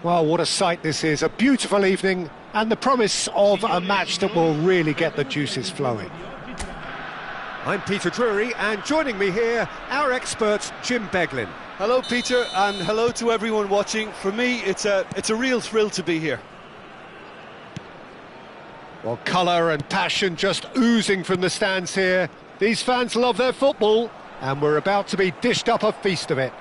Well, what a sight this is, a beautiful evening and the promise of a match that will really get the juices flowing. I'm Peter Drury, and joining me here, our expert Jim Beglin. Hello Peter, and hello to everyone watching. For me, it's a real thrill to be here. Well, colour and passion just oozing from the stands here. These fans love their football, and we're about to be dished up a feast of it.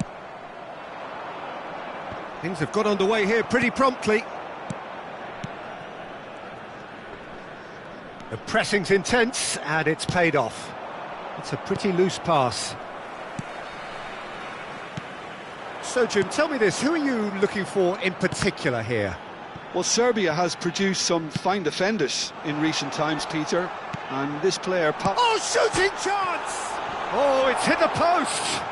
Things have got underway here pretty promptly. The pressing's intense, and it's paid off. It's a pretty loose pass. So, Jim, tell me this, who are you looking for in particular here? Well, Serbia has produced some fine defenders in recent times, Peter, and this player... Oh, shooting chance! Oh, it's hit the post!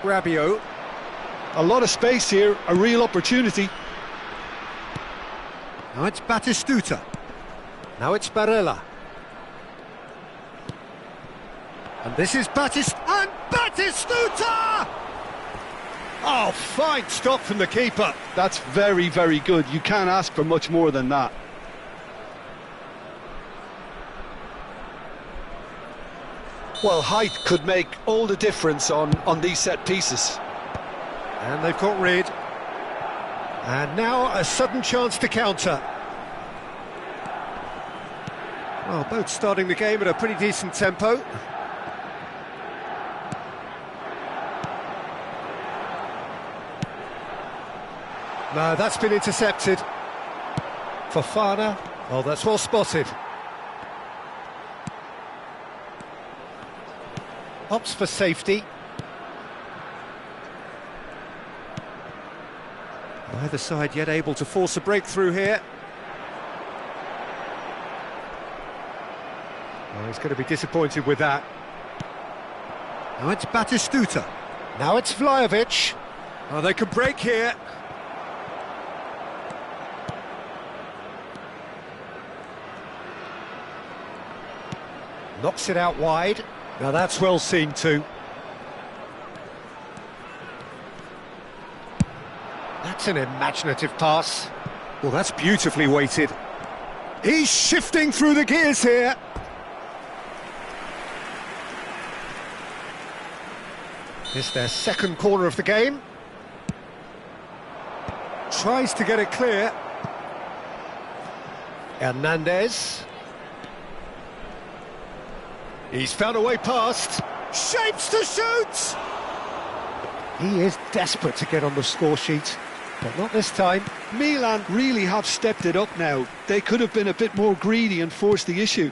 Rabiot. A lot of space here, a real opportunity. Now it's Batistuta. Now it's Barella. And this is Batistuta! Oh, fine stop from the keeper. That's very, very good. You can't ask for much more than that. Well, height could make all the difference on these set pieces. And they've got rid. And now a sudden chance to counter. Well, both starting the game at a pretty decent tempo. No, that's been intercepted. Fofana. Oh, that's well spotted. Opts for safety. Either side yet able to force a breakthrough here. Oh, he's going to be disappointed with that. Now it's Batistuta. Now it's Vlahovic. Oh, they can break here. Knocks it out wide. Now that's well seen too. That's an imaginative pass. Well, that's beautifully weighted. He's shifting through the gears here. It's their second corner of the game. Tries to get it clear. Hernandez. He's found a way past. Shapes to shoot! He is desperate to get on the score sheet, but not this time. Milan really have stepped it up now. They could have been a bit more greedy and forced the issue.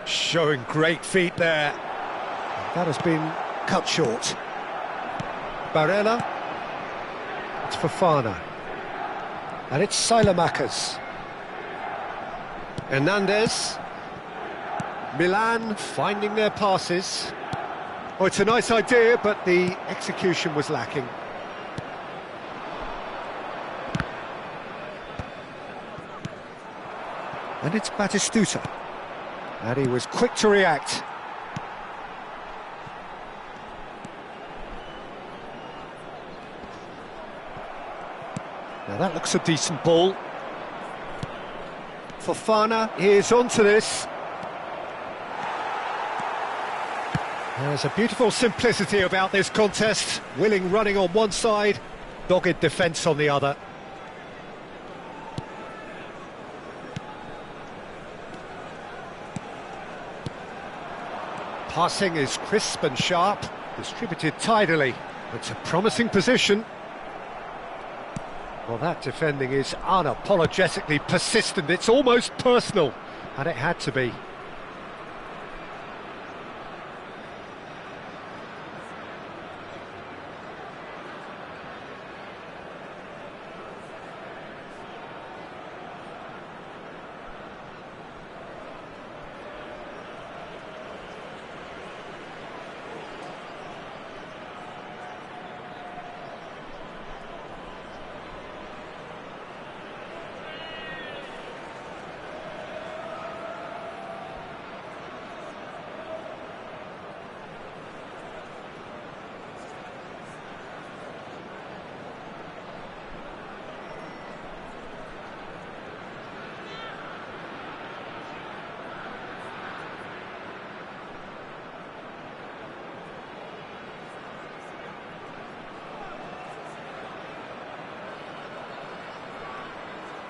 Showing great feet there. That has been cut short. Barella. It's Fofana. And it's Sailamakers. Hernandez. Milan finding their passes. Oh, it's a nice idea, but the execution was lacking. And it's Batistuta. And he was quick to react. Now that looks a decent ball. Fofana is onto this. There's a beautiful simplicity about this contest. Willing running on one side, dogged defence on the other. Passing is crisp and sharp, distributed tidily. It's a promising position. Well, that defending is unapologetically persistent. It's almost personal, and it had to be.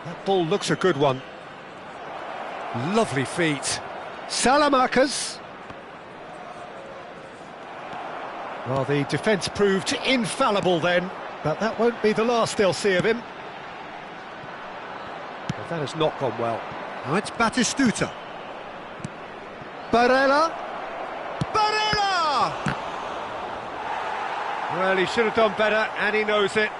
That ball looks a good one. Lovely feet. Salamakers. Well, the defence proved infallible then, but that won't be the last they'll see of him. But that has not gone well. Now it's Batistuta. Barella. Barella! Well, he should have done better, and he knows it.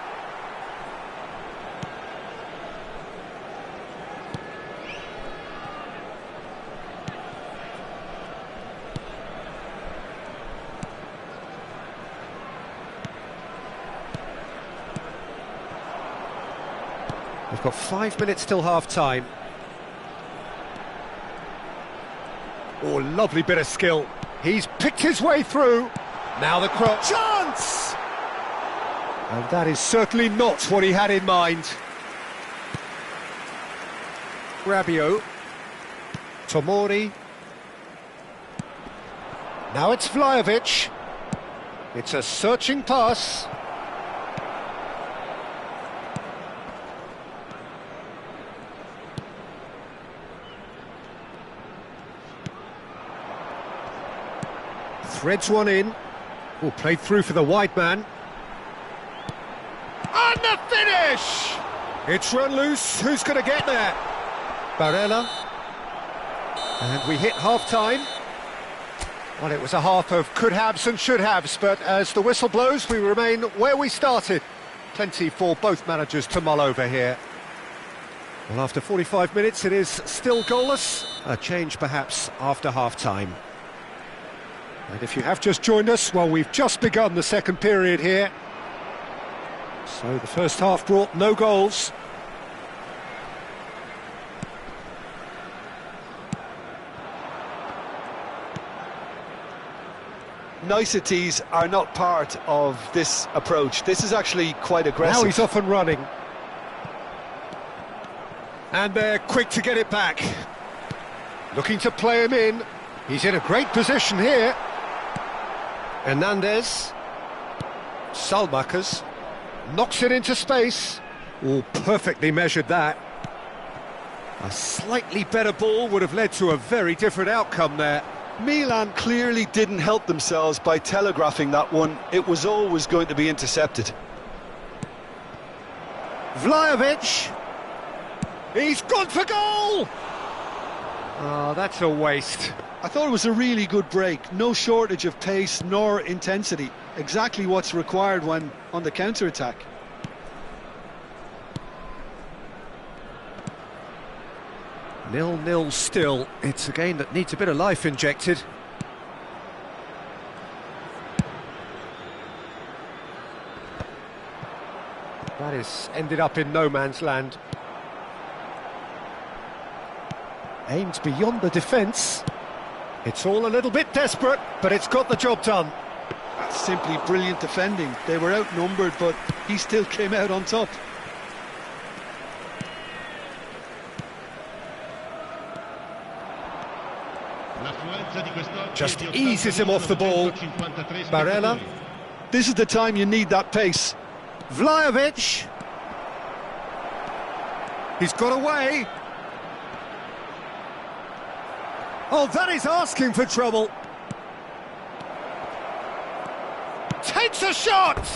We've got 5 minutes till half-time. Oh, lovely bit of skill. He's picked his way through. Now the cross. Chance! And that is certainly not what he had in mind. Rabiot. Tomori. Now it's Vlahovic. It's a searching pass. Threads one in. Oh, played through for the wide man. And the finish! It's run loose. Who's going to get there? Barella. And we hit half-time. Well, it was a half of could-haves and should-haves, but as the whistle blows, we remain where we started. Plenty for both managers to mull over here. Well, after 45 minutes, it is still goalless. A change, perhaps, after half-time. And if you have just joined us, well, we've just begun the second period here. So the first half brought no goals. Niceties are not part of this approach. This is actually quite aggressive. Now he's off and running. And they're quick to get it back. Looking to play him in. He's in a great position here. Hernandez. Salmakers. Knocks it into space. Oh, perfectly measured that. A slightly better ball would have led to a very different outcome there. Milan clearly didn't help themselves by telegraphing that one. It was always going to be intercepted. Vlahovic. He's gone for goal! Oh, that's a waste. I thought it was a really good break. No shortage of pace nor intensity. Exactly what's required when on the counter-attack. Nil-nil still. It's a game that needs a bit of life injected. That is ended up in no man's land. Aimed beyond the defence. It's all a little bit desperate, but it's got the job done. That's simply brilliant defending. They were outnumbered, but he still came out on top. Just eases him off the ball. Barella. This is the time you need that pace. Vlahovic. He's got away. Oh, that is asking for trouble. Takes a shot!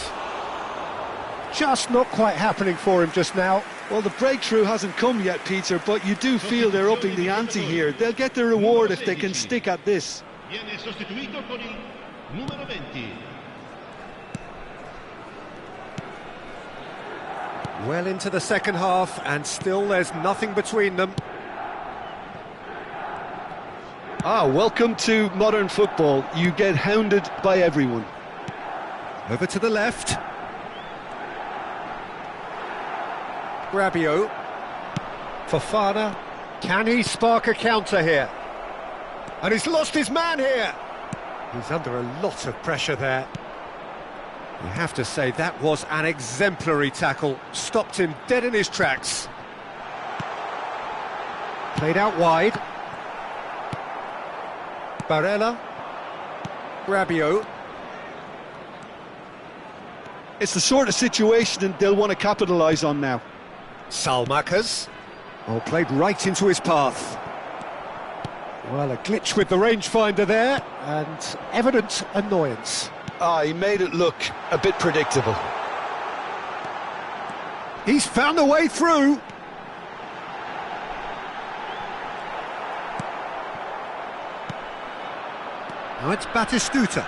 Just not quite happening for him just now. Well, the breakthrough hasn't come yet, Peter, but you do feel they're upping the ante here. They'll get the reward if they can stick at this. Well into the second half, and still there's nothing between them. Welcome to modern football. You get hounded by everyone. Over to the left. Rabiot. Fofana. Can he spark a counter here? And he's lost his man here. He's under a lot of pressure there. You have to say that was an exemplary tackle. Stopped him dead in his tracks. Played out wide. Barella. Rabiot. It's the sort of situation they'll want to capitalise on now. Salmakers. Oh, played right into his path. Well, a glitch with the rangefinder there, and evident annoyance. He made it look a bit predictable. He's found a way through. Now it's Batistuta.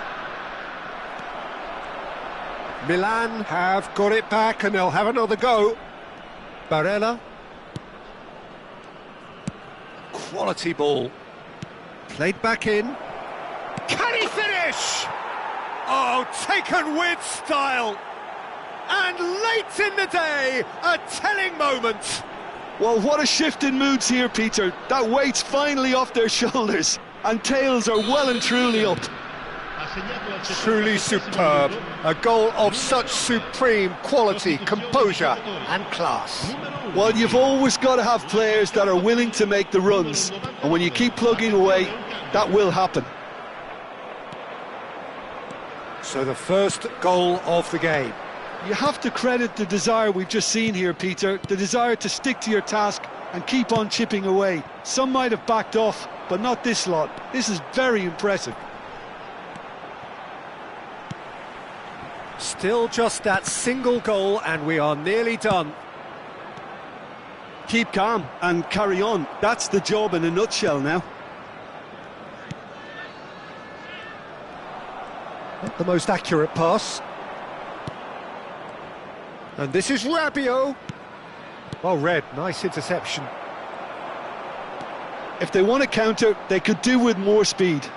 Milan have got it back and they'll have another go. Barella. Quality ball. Played back in. Can he finish? Oh, taken with style. And late in the day, a telling moment. Well, what a shift in moods here, Peter. That weight's finally off their shoulders, and tails are well and truly up. Truly superb. A goal of such supreme quality, composure and class. Well, you've always got to have players that are willing to make the runs, and when you keep plugging away, that will happen. So the first goal of the game. You have to credit the desire we've just seen here, Peter, the desire to stick to your task and keep on chipping away. Some might have backed off, but not this lot. This is very impressive. Still just that single goal and we are nearly done. Keep calm and carry on. That's the job in a nutshell now. Not the most accurate pass. And this is Rabiot. Well read, nice interception. If they want to counter, they could do with more speed.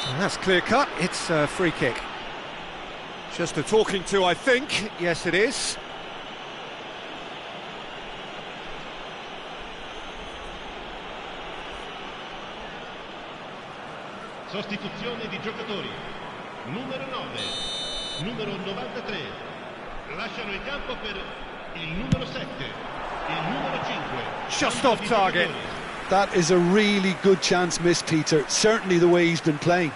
And that's clear cut, it's a free kick. Just a talking to, I think. Yes, it is. Sostituzione di giocatori. Numero 9, numero 93. Lasciano il campo per il numero 7, il numero 5. Just off target. That is a really good chance missed, Peter. Certainly the way he's been playing.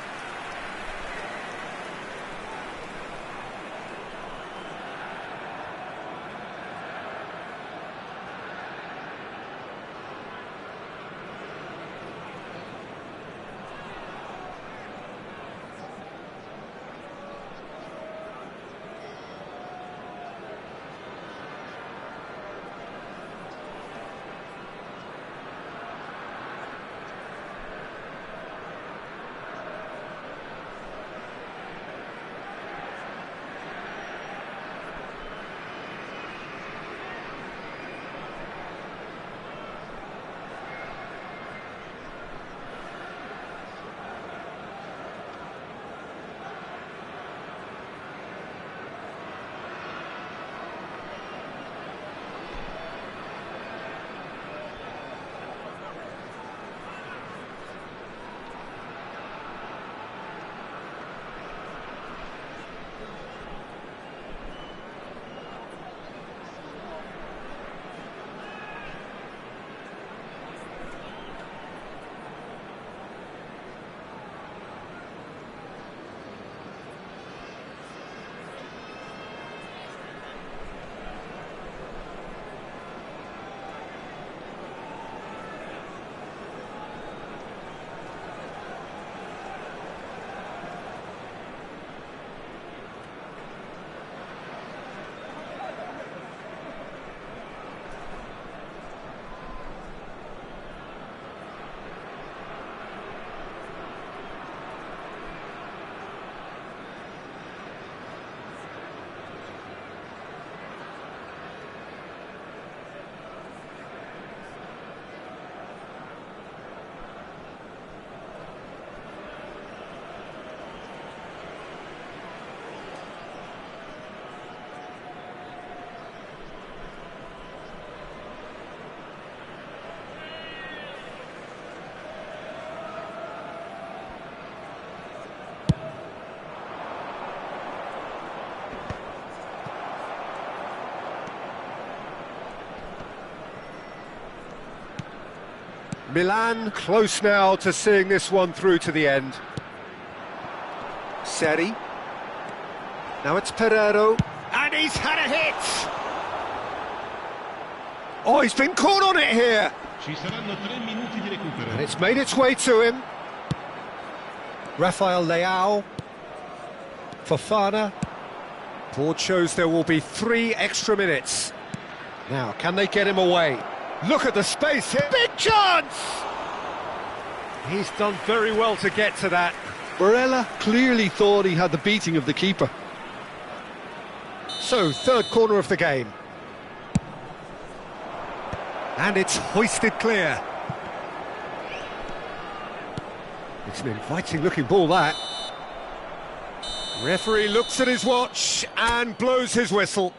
Milan close now to seeing this one through to the end. Seri. Now it's Pereiro. And he's had a hit! Oh, he's been caught on it here! Ci saranno 3 minuti di recupero. And it's made its way to him. Rafael Leao. Fofana. Board shows there will be 3 extra minutes. Now, can they get him away? Look at the space here. Big chance! He's done very well to get to that. Barella clearly thought he had the beating of the keeper. So, third corner of the game. And it's hoisted clear. It's an inviting-looking ball, that. Referee looks at his watch and blows his whistle.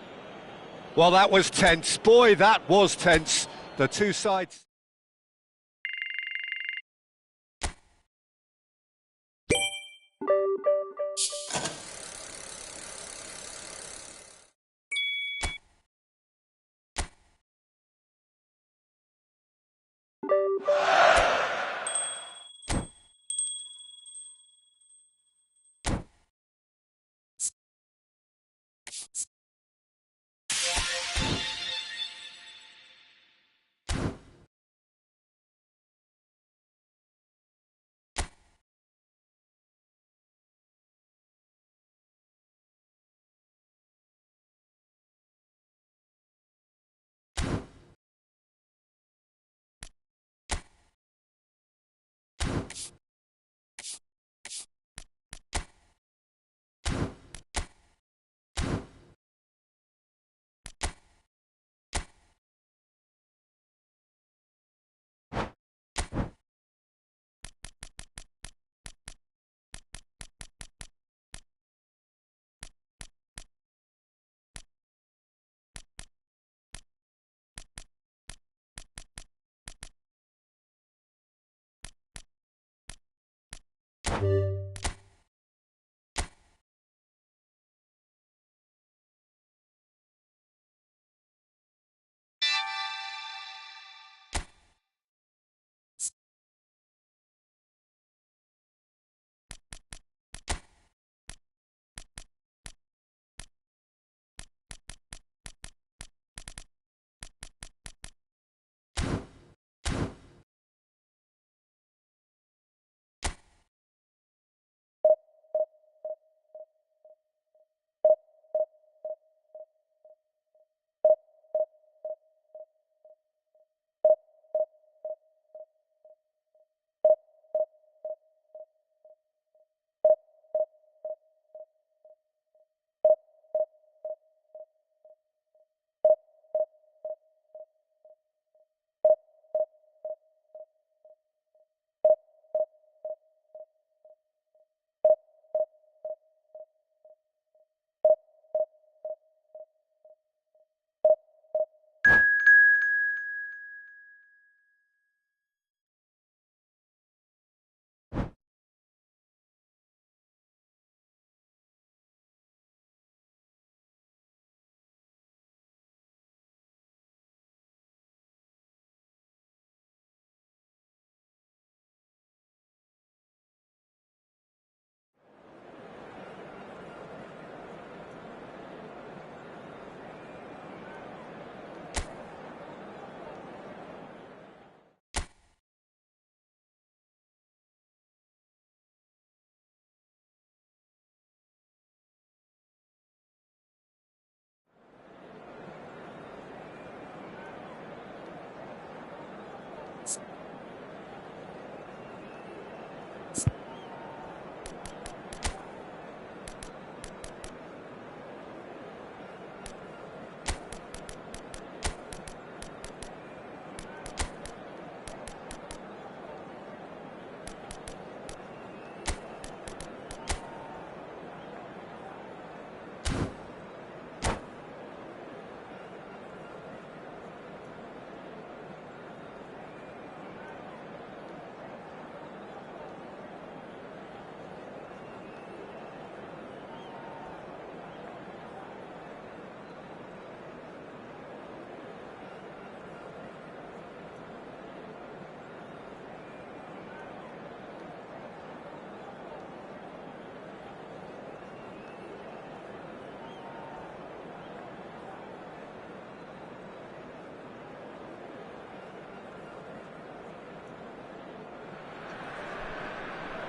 Well, that was tense. Boy, that was tense. The two sides...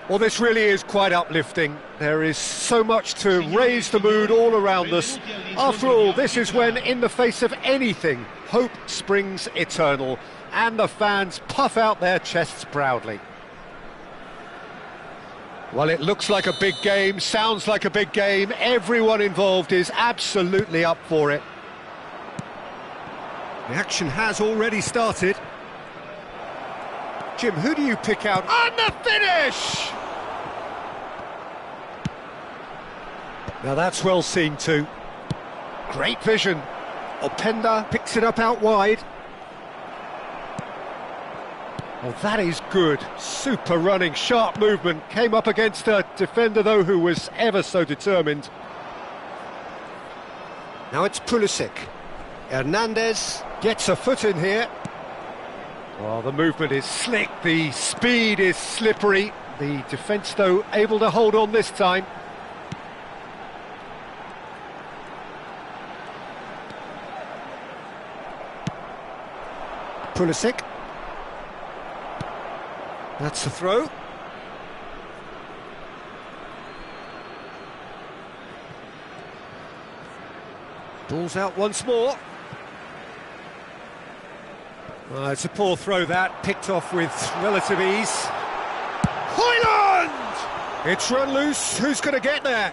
Well, this really is quite uplifting. There is so much to raise the mood all around us. After all, this is when, in the face of anything, hope springs eternal, and the fans puff out their chests proudly. Well, it looks like a big game, sounds like a big game. Everyone involved is absolutely up for it. The action has already started. Jim, who do you pick out? And the finish! Now that's well seen too. Great vision. Openda picks it up out wide. Oh, that is good. Super running, sharp movement. Came up against a defender, though, who was ever so determined. Now it's Pulisic. Hernandez gets a foot in here. Well, the movement is slick, the speed is slippery. The defence, though, able to hold on this time. Pulisic. That's the throw. Ball's out once more. It's a poor throw that, picked off with relative ease. Højlund! It's run loose, who's going to get there?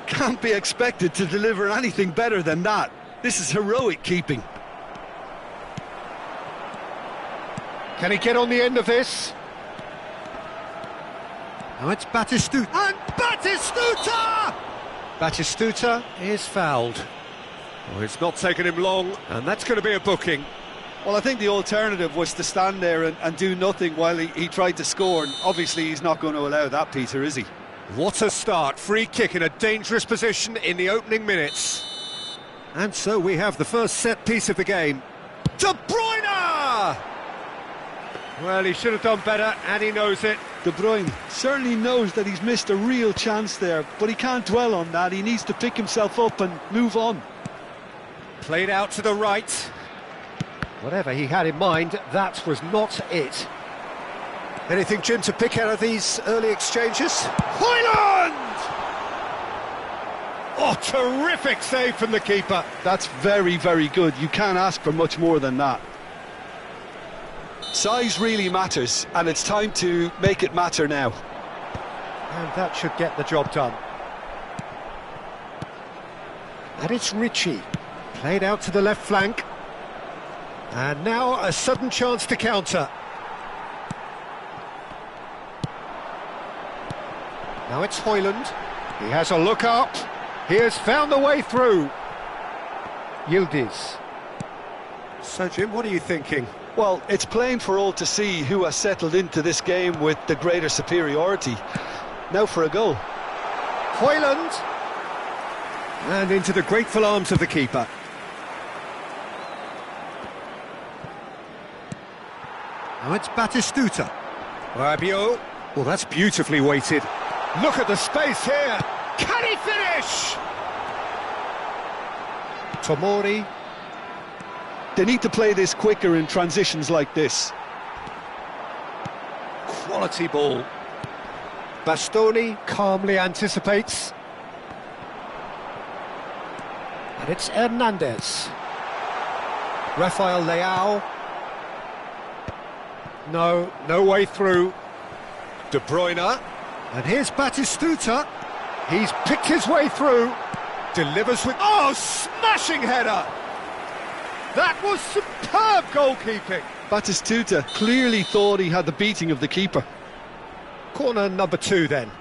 Can't be expected to deliver anything better than that. This is heroic keeping. Can he get on the end of this? Now it's Batistuta. And Batistuta! Batistuta is fouled. Oh, it's not taken him long, and that's going to be a booking. Well, I think the alternative was to stand there and do nothing while he tried to score, and obviously he's not going to allow that, Peter, is he? What a start. Free kick in a dangerous position in the opening minutes. And so we have the first set piece of the game. De Bruyne! Well, he should have done better, and he knows it. De Bruyne certainly knows that he's missed a real chance there, but he can't dwell on that. He needs to pick himself up and move on. Played out to the right. Whatever he had in mind, that was not it. Anything, Jim, to pick out of these early exchanges? Højlund! Oh, terrific save from the keeper. That's very, very good. You can't ask for much more than that. Size really matters, and it's time to make it matter now. And that should get the job done. And it's Ritchie. Played out to the left flank. And now a sudden chance to counter. Now it's Højlund. He has a look up. He has found the way through. Yildiz. So, Jim, what are you thinking? Well, it's plain for all to see who has settled into this game with the greater superiority. Now for a goal. Højlund. And into the grateful arms of the keeper. Now it's Batistuta. Rabiot. Well, that's beautifully weighted. Look at the space here. Can he finish? Tomori. They need to play this quicker in transitions like this. Quality ball. Bastoni calmly anticipates. And it's Hernandez. Rafael Leao. No way through. De Bruyne. And here's Batistuta. He's picked his way through. Delivers with... Oh, smashing header! That was superb goalkeeping. Batistuta clearly thought he had the beating of the keeper. Corner number 2 then.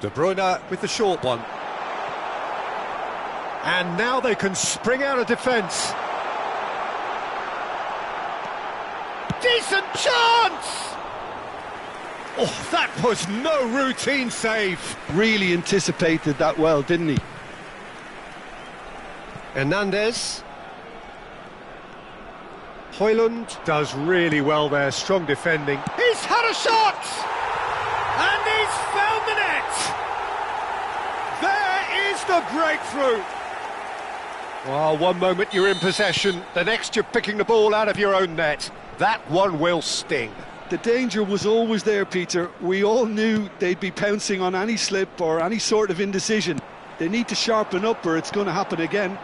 De Bruyne with the short one. And now they can spring out of defence. Decent chance! Oh, that was no routine save. Really anticipated that well, didn't he? Hernandez. Højlund does really well there, strong defending. He's had a shot! And he's found the net! There is the breakthrough! Well, one moment you're in possession, the next you're picking the ball out of your own net. That one will sting. The danger was always there, Peter. We all knew they'd be pouncing on any slip or any sort of indecision. They need to sharpen up or it's going to happen again.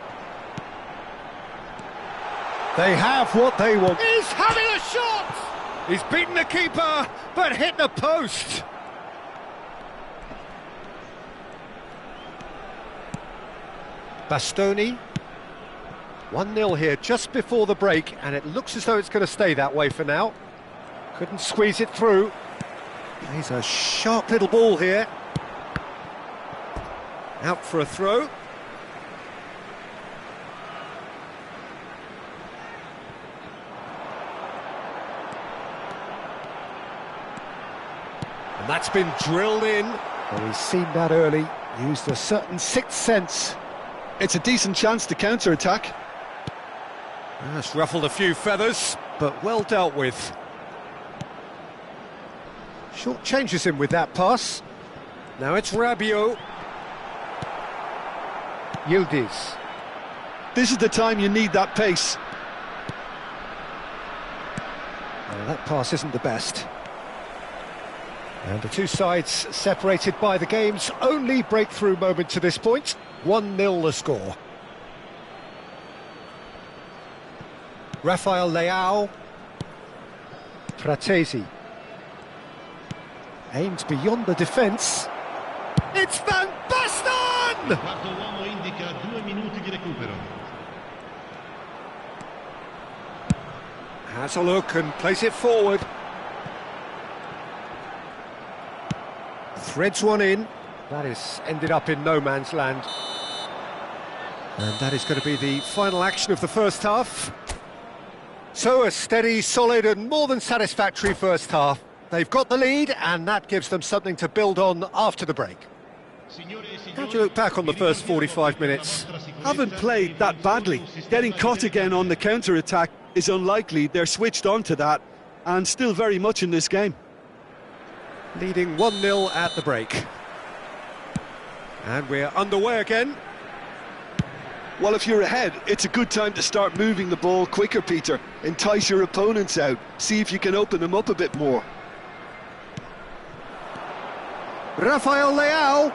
They have what they want. He's having a shot! He's beaten the keeper, but hit the post. Bastoni. 1-0 here just before the break, and it looks as though it's going to stay that way for now. Couldn't squeeze it through. He's a sharp little ball here. Out for a throw. And that's been drilled in. Well, he's seen that early, used a certain sixth sense. It's a decent chance to counter-attack. That's ruffled a few feathers, but well dealt with. Short changes him with that pass. Now it's Rabiot. Yildiz. This is the time you need that pace. Well, that pass isn't the best. And the two sides separated by the game's only breakthrough moment to this point. 1-0 the score. Rafael Leao. Fratesi. Aimed beyond the defence. It's Van Basten! Il quarto uomo indica 2 minuti di recupero. Has a look and plays it forward. Threads one in. That is ended up in no man's land. And that is going to be the final action of the first half. So a steady, solid and more than satisfactory first half. They've got the lead and that gives them something to build on after the break. How do you look back on the first 45 minutes? Haven't played that badly. Getting caught again on the counter-attack is unlikely. They're switched on to that and still very much in this game. Leading 1-0 at the break. And we're underway again. Well, if you're ahead, it's a good time to start moving the ball quicker, Peter. Entice your opponents out. See if you can open them up a bit more. Rafael Leao.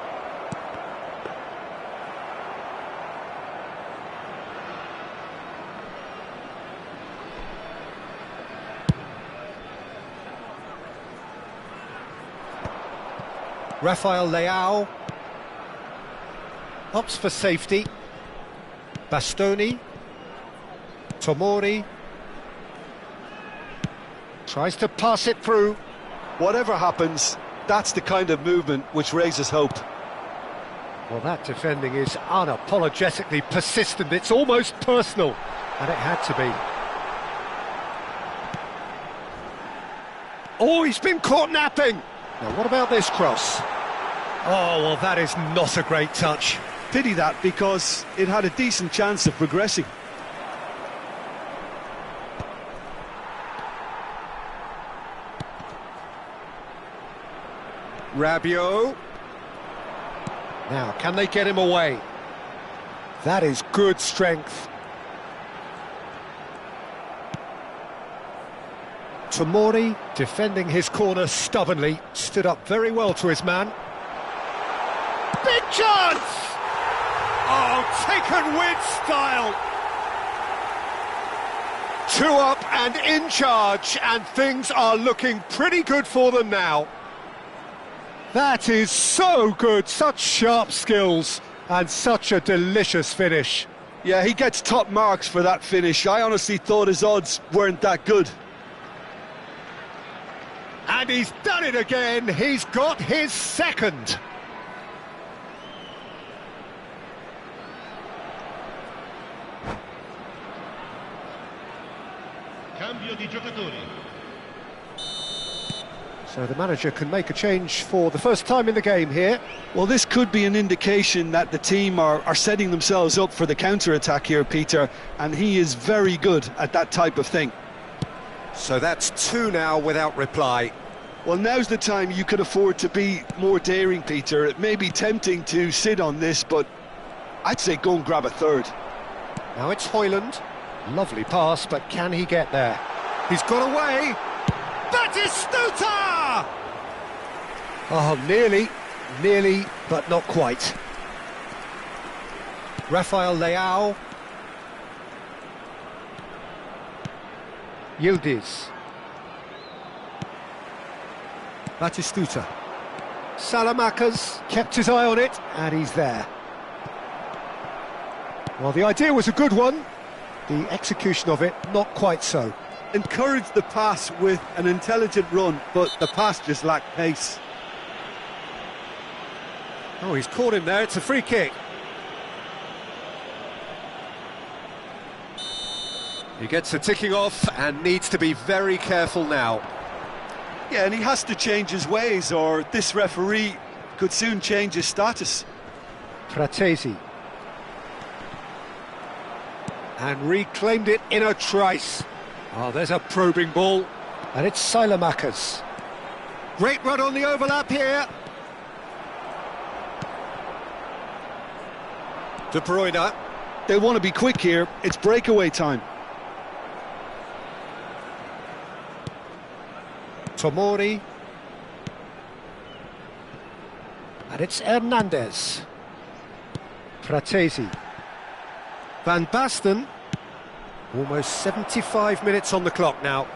Rafael Leao opts for safety. Bastoni. Tomori tries to pass it through. Whatever happens, that's the kind of movement which raises hope. Well, that defending is unapologetically persistent. It's almost personal, and it had to be. Oh, he's been caught napping. Now, what about this cross? Oh, well, that is not a great touch. Pity that, because it had a decent chance of progressing. Rabiot. Now, can they get him away? That is good strength. Tomori, defending his corner stubbornly, stood up very well to his man. Big chance! Oh, taken with style! 2 up and in charge, and things are looking pretty good for them now. That is so good, such sharp skills, and such a delicious finish. Yeah, he gets top marks for that finish. I honestly thought his odds weren't that good. And he's done it again, he's got his second. Cambio di giocatori. So the manager can make a change for the first time in the game here. Well, this could be an indication that the team are setting themselves up for the counter-attack here, Peter, and he is very good at that type of thing. So that's 2 now without reply. Well, now's the time you could afford to be more daring, Peter. It may be tempting to sit on this, but I'd say go and grab a third. Now it's Hoyland. Lovely pass, but can he get there? He's got away. Batistuta! Oh, nearly, but not quite. Rafael Leao. Yildiz. Batistuta. Salamanca's kept his eye on it, and he's there. Well, the idea was a good one. The execution of it, not quite so. Encouraged the pass with an intelligent run, but the pass just lacked pace. Oh, he's caught him there. It's a free kick. He gets a ticking off and needs to be very careful now. Yeah, and he has to change his ways, or this referee could soon change his status. Fratesi. And reclaimed it in a trice. Oh, there's a probing ball. And it's Salamanca's. Great run on the overlap here. De Bruyne. They want to be quick here. It's breakaway time. Tomori. And it's Hernandez. Fratesi. Van Basten. Almost 75 minutes on the clock now.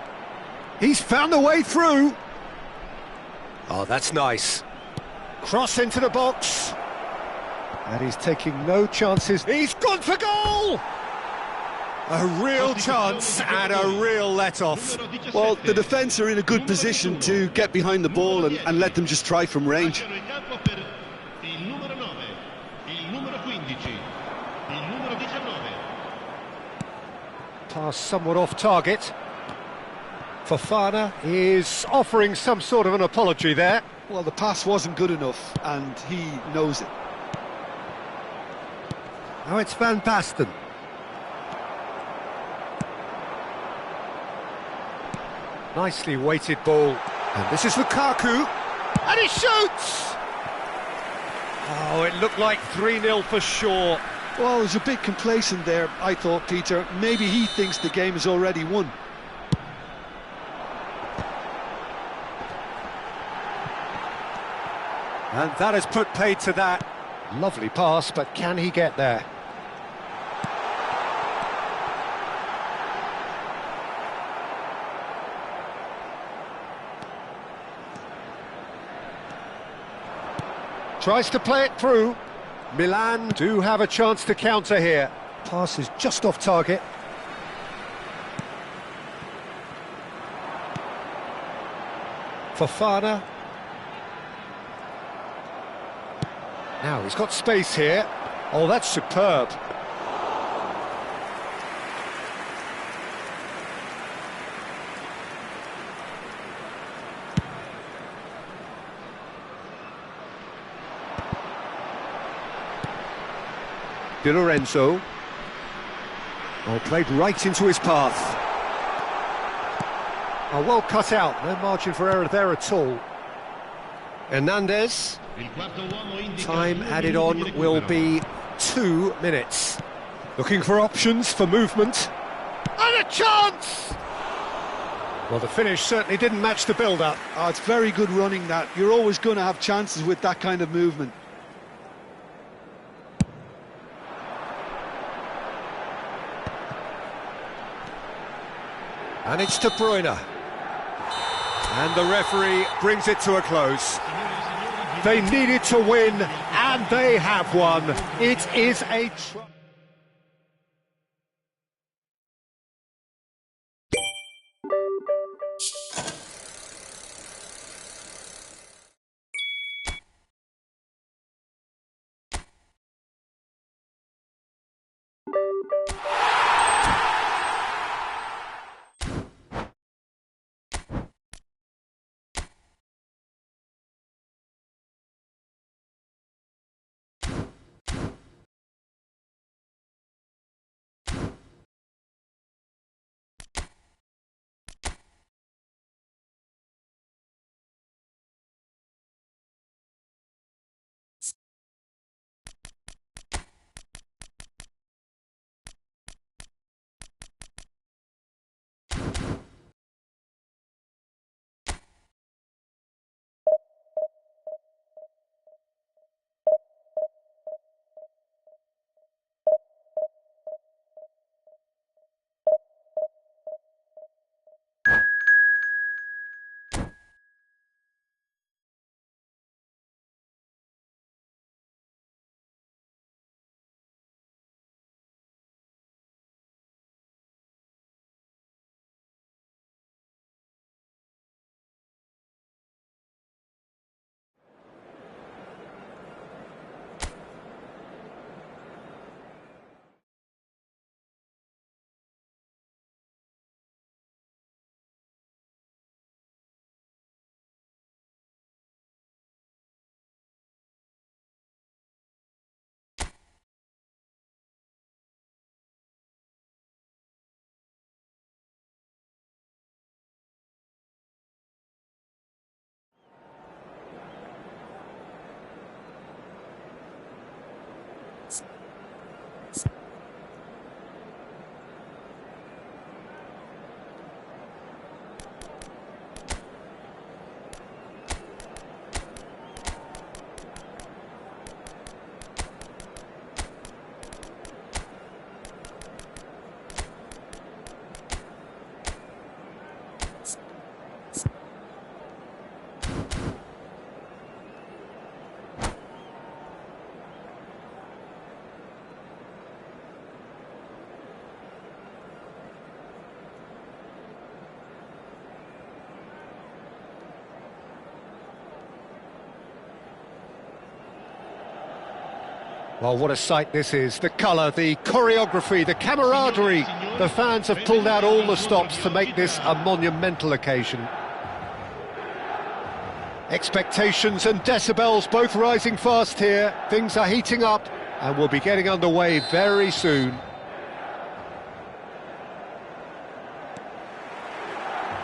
He's found the way through. Oh, that's nice. Cross into the box. And he's taking no chances. He's gone for goal! A real chance and a real let-off. Well, the defence are in a good position to get behind the ball and let them just try from range. Pass somewhat off target. Fofana is offering some sort of an apology there. Well, the pass wasn't good enough, and he knows it. Now it's Van Basten. Nicely weighted ball. And this is Lukaku. And he shoots! Oh, it looked like 3-0 for sure. Well, there's a bit complacent there, I thought, Peter. Maybe he thinks the game is already won. And that has put paid to that. Lovely pass, but can he get there? Tries to play it through. Milan do have a chance to counter here. Pass is just off target. Fofana. Now he's got space here. Oh, that's superb. Di Lorenzo. Oh, played right into his path. Oh, well cut out, no margin for error there at all. Hernandez. Time added on will be 2 minutes. Looking for options for movement. And a chance! Well, the finish certainly didn't match the build-up. Oh, it's very good running, that. You're always going to have chances with that kind of movement. And it's De Bruyne. And the referee brings it to a close. They needed to win, and they have won. It is a... Well, what a sight this is. The colour, the choreography, the camaraderie. The fans have pulled out all the stops to make this a monumental occasion. Expectations and decibels both rising fast here. Things are heating up and we'll be getting underway very soon.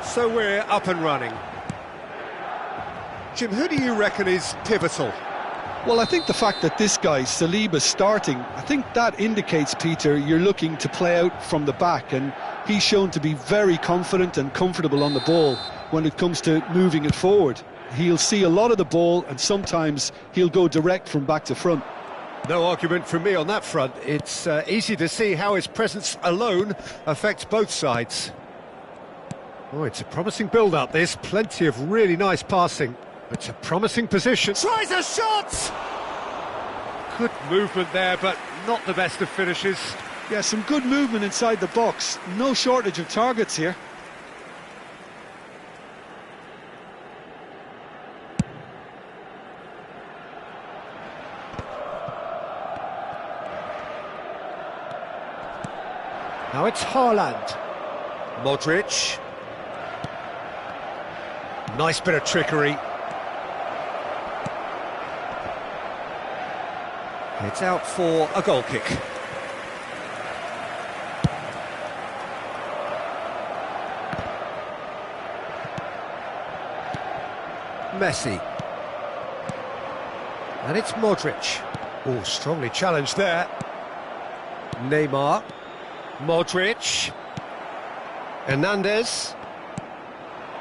So we're up and running. Jim, who do you reckon is pivotal? Well, I think the fact that this guy, Saliba's starting, I think that indicates, Peter, you're looking to play out from the back, and he's shown to be very confident and comfortable on the ball when it comes to moving it forward. He'll see a lot of the ball, and sometimes he'll go direct from back to front. No argument from me on that front. It's easy to see how his presence alone affects both sides. Oh, it's a promising build-up, this. Plenty of really nice passing. It's a promising position. Tries a shot! Good movement there, but not the best of finishes. Yeah, some good movement inside the box. No shortage of targets here. Now it's Haaland. Modric. Nice bit of trickery. It's out for a goal kick. Messi. And it's Modric. Oh, strongly challenged there. Neymar. Modric. Hernandez.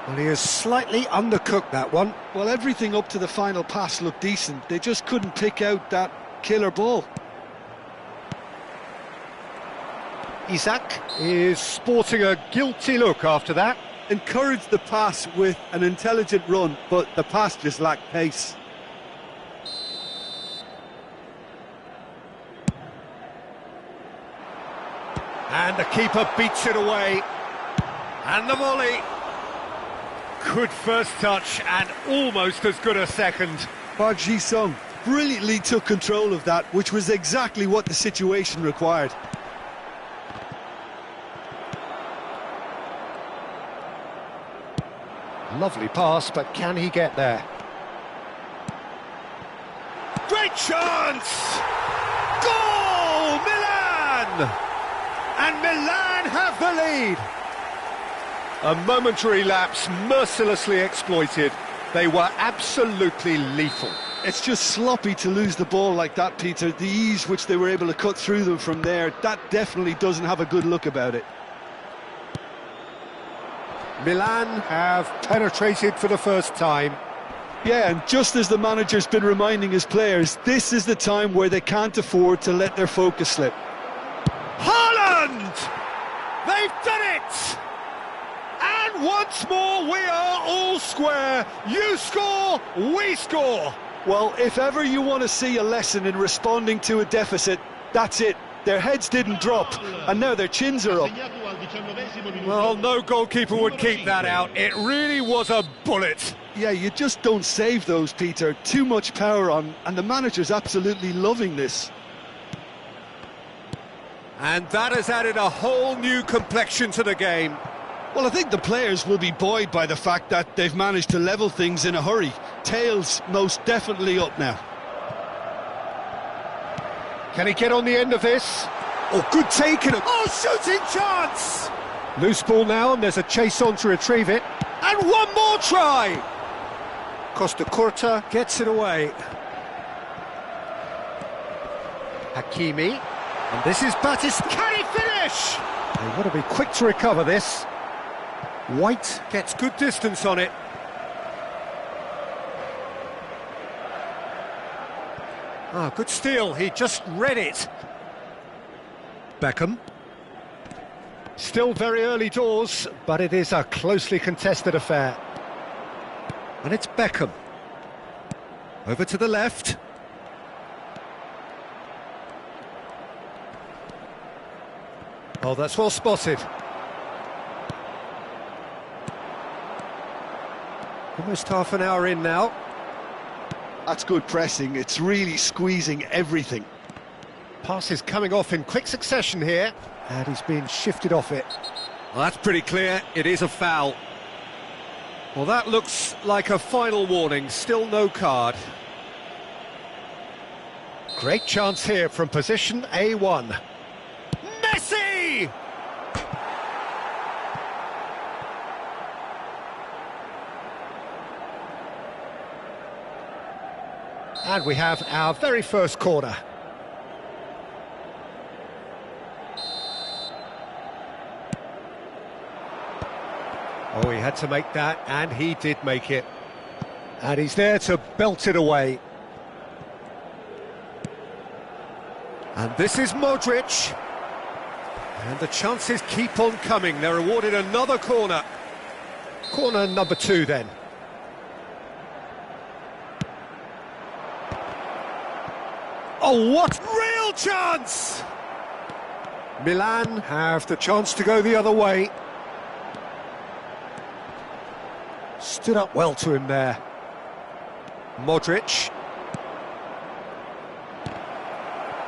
Well, he has slightly undercooked that one. Well, everything up to the final pass looked decent. They just couldn't pick out that killer ball. Isak is sporting a guilty look after that. Encouraged the pass with an intelligent run, but the pass just lacked pace. And the keeper beats it away. And the volley. Good first touch and almost as good a second. Pagi Brilliantly took control of that, which was exactly what the situation required. Lovely pass, but can he get there? Great chance! Goal! Milan! And Milan have the lead! A momentary lapse mercilessly exploited. They were absolutely lethal. It's just sloppy to lose the ball like that, Peter. The ease which they were able to cut through them from there, that definitely doesn't have a good look about it. Milan have penetrated for the first time. Yeah, and just as the manager's been reminding his players, this is the time where they can't afford to let their focus slip. Haaland! They've done it! And once more we are all square. You score, we score. Well, if ever you want to see a lesson in responding to a deficit, that's it. Their heads didn't drop, and now their chins are up. Well, no goalkeeper would keep that out. It really was a bullet. Yeah, you just don't save those, Peter. Too much power on, and the manager's absolutely loving this. And that has added a whole new complexion to the game. Well, I think the players will be buoyed by the fact that they've managed to level things in a hurry. Tails most definitely up now. Can he get on the end of this? Oh, good take and shooting chance! Loose ball now, and there's a chase on to retrieve it. And one more try! Costa Curta gets it away. Hakimi. And this is Batis. Can he finish? They want to be quick to recover this. White gets good distance on it. Ah, good steal, he just read it. Beckham. Still very early doors, but it is a closely contested affair. And it's Beckham. Over to the left. Oh, that's well spotted. Almost half an hour in now. That's good pressing. It's really squeezing everything. Passes coming off in quick succession here, and he's been shifted off it. Well, that's pretty clear, it is a foul. Well, that looks like a final warning, still no card. Great chance here from position A1. Messi! And we have our very first corner. Oh, he had to make that, and he did make it. And he's there to belt it away. And this is Modric. And the chances keep on coming. They're awarded another corner. Corner number 2 then. Oh, what real chance! Milan have the chance to go the other way. Stood up well to him there. Modric.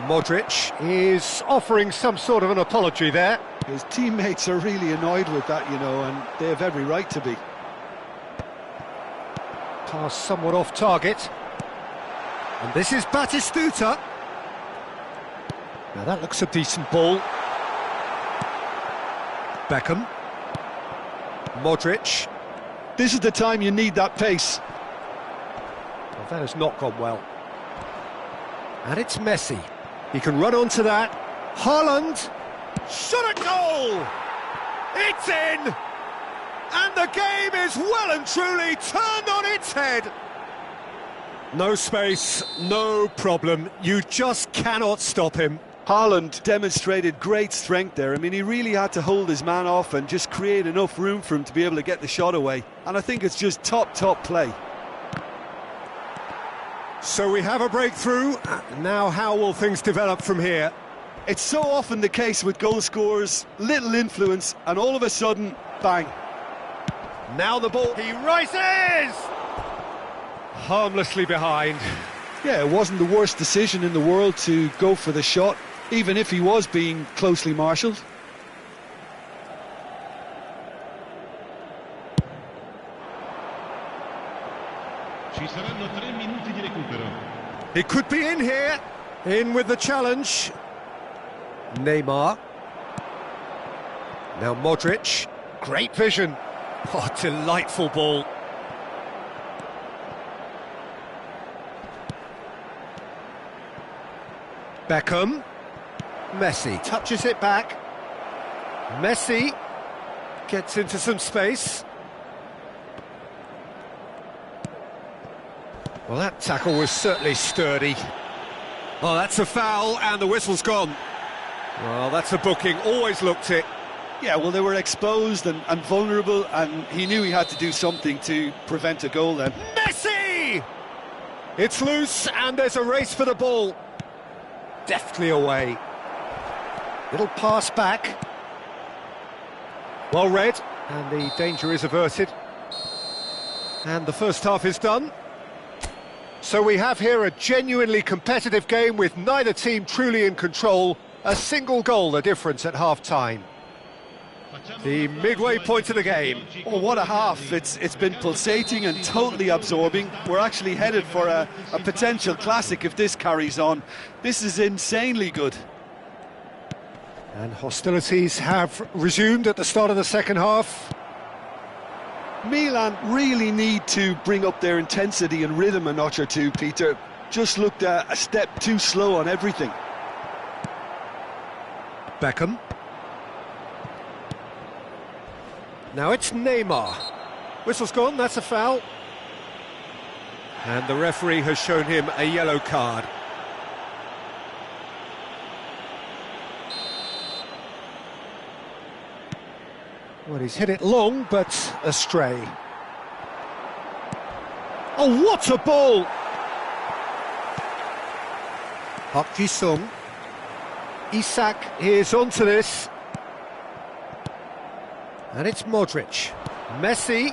Modric is offering some sort of an apology there. His teammates are really annoyed with that, you know, and they have every right to be. Pass somewhat off target. And this is Batistuta. Now that looks a decent ball. Beckham. Modric. This is the time you need that pace. Well, that has not gone well. And it's Messi. He can run onto that. Haaland. Shot at goal! It's in! And the game is well and truly turned on its head. No space, no problem. You just cannot stop him. Haaland demonstrated great strength there. I mean, he really had to hold his man off and just create enough room for him to be able to get the shot away. And I think it's just top play. So we have a breakthrough. Now how will things develop from here? It's so often the case with goal scorers, little influence, and all of a sudden, bang. Now the ball, he rises! Harmlessly behind. Yeah, it wasn't the worst decision in the world to go for the shot, even if he was being closely marshalled. Ci saranno 3 minuti di recupero. He could be in here. In with the challenge. Neymar. Now Modric. Great vision. Oh, delightful ball. Beckham. Messi touches it back. Messi gets into some space. Well, that tackle was certainly sturdy. Oh, that's a foul, and the whistle's gone. Well, that's a booking, always looked it. Yeah, well, they were exposed and vulnerable, and he knew he had to do something to prevent a goal then. Messi! It's loose, and there's a race for the ball. Deftly away. Little pass back. Well read, and the danger is averted. And the first half is done. So we have here a genuinely competitive game with neither team truly in control. A single goal the difference at half-time. The midway point of the game. Oh, what a half. It's been pulsating and totally absorbing. We're actually headed for a potential classic if this carries on. This is insanely good. And hostilities have resumed at the start of the second half. Milan really need to bring up their intensity and rhythm a notch or two, Peter. Just looked a step too slow on everything. Beckham. Now it's Neymar. Whistle's gone, that's a foul. And the referee has shown him a yellow card. Well, he's hit it long, but astray. Oh, what a ball! Park Ji-sung. Isak is onto this. And it's Modric. Messi.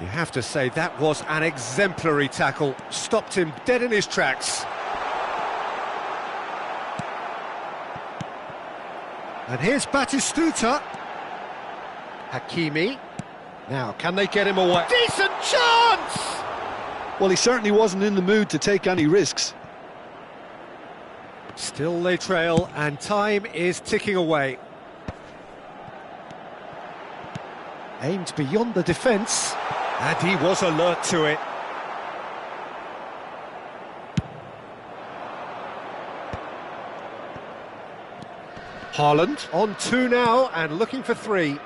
You have to say that was an exemplary tackle. Stopped him dead in his tracks. And here's Batistuta. Hakimi. Now, can they get him away? Decent chance! Well, he certainly wasn't in the mood to take any risks. Still they trail, and time is ticking away. Aimed beyond the defence, and he was alert to it. Haaland on 2 now, and looking for 3.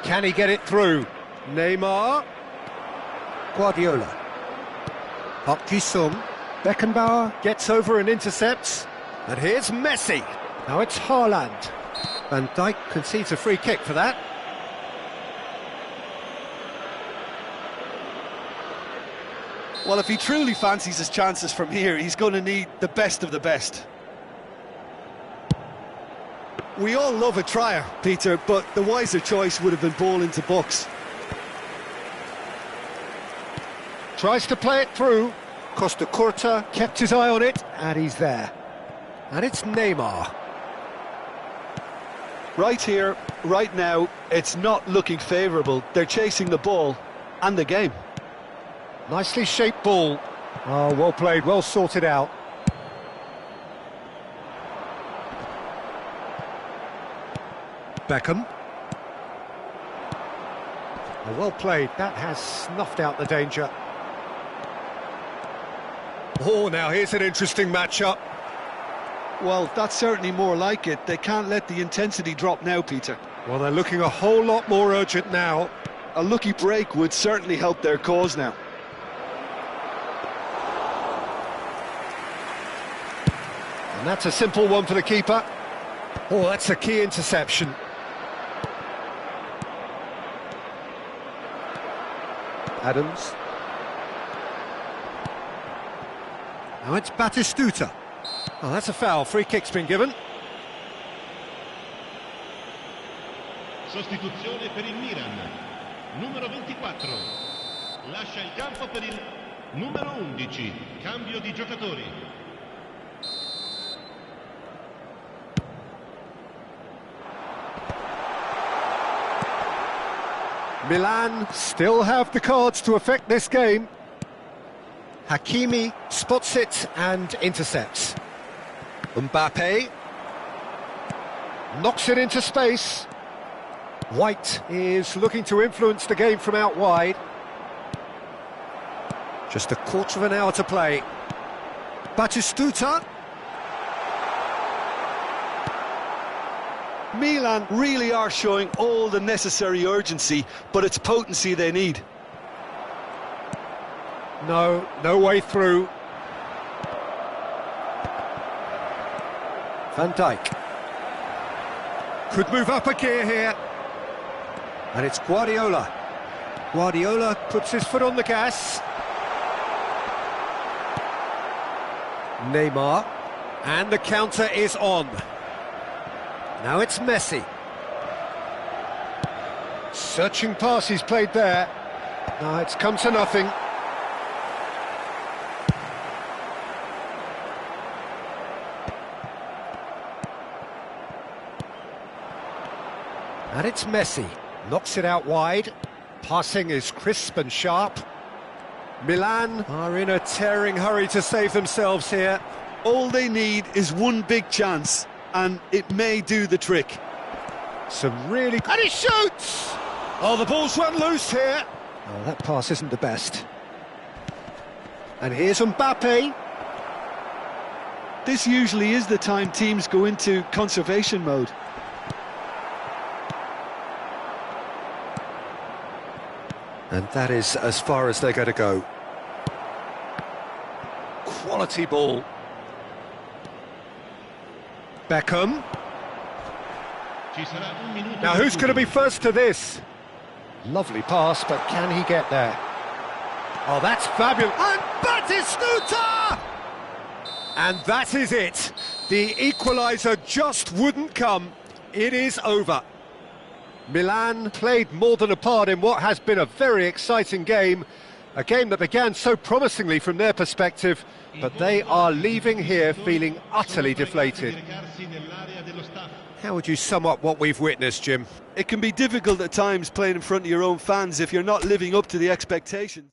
Can he get it through? Neymar. Guardiola. Park Ji-sung. Beckenbauer gets over and intercepts. And here's Messi. Now it's Haaland. Van Dijk concedes a free kick for that. Well, if he truly fancies his chances from here, he's going to need the best of the best. We all love a trier, Peter, but the wiser choice would have been ball into box. Tries to play it through. Costa Curta kept his eye on it, and he's there. And it's Neymar. Right here, right now, it's not looking favourable. They're chasing the ball and the game. Nicely shaped ball. Oh, well played, well sorted out. Beckham. Oh, well played, that has snuffed out the danger. Oh, now here's an interesting matchup. Well, that's certainly more like it. They can't let the intensity drop now, Peter. Well, they're looking a whole lot more urgent now. A lucky break would certainly help their cause now. And that's a simple one for the keeper. Oh, that's a key interception. Adams. Now it's Batistuta. Oh, that's a foul. Free kick's been given. Sostituzione per il Milan. Numero 24. Lascia il campo per il numero 11. Cambio di giocatori. Milan still have the cards to affect this game. Hakimi spots it and intercepts. Mbappe knocks it into space. White is looking to influence the game from out wide. Just a quarter of an hour to play. Batistuta. Milan really are showing all the necessary urgency, but it's potency they need. No way through. Van Dijk could move up a gear here. And it's Guardiola. Guardiola puts his foot on the gas. Neymar. And the counter is on. Now it's Messi. Searching pass he's played there. No, it's come to nothing. And it's Messi. Knocks it out wide. Passing is crisp and sharp. Milan are in a tearing hurry to save themselves here. All they need is one big chance, and it may do the trick. Some really... And he shoots! Oh, the ball's run loose here. Oh, that pass isn't the best. And here's Mbappe. This usually is the time teams go into conservation mode. And that is as far as they're going to go. Quality ball. Beckham. Now who's going to be first to this? Lovely pass, but can he get there? Oh, that's fabulous. And Batistuta! And that is it. The equaliser just wouldn't come. It is over. Milan played more than a part in what has been a very exciting game, A game that began so promisingly from their perspective, but they are leaving here feeling utterly deflated. How would you sum up what we've witnessed, Jim? It can be difficult at times playing in front of your own fans if you're not living up to the expectations.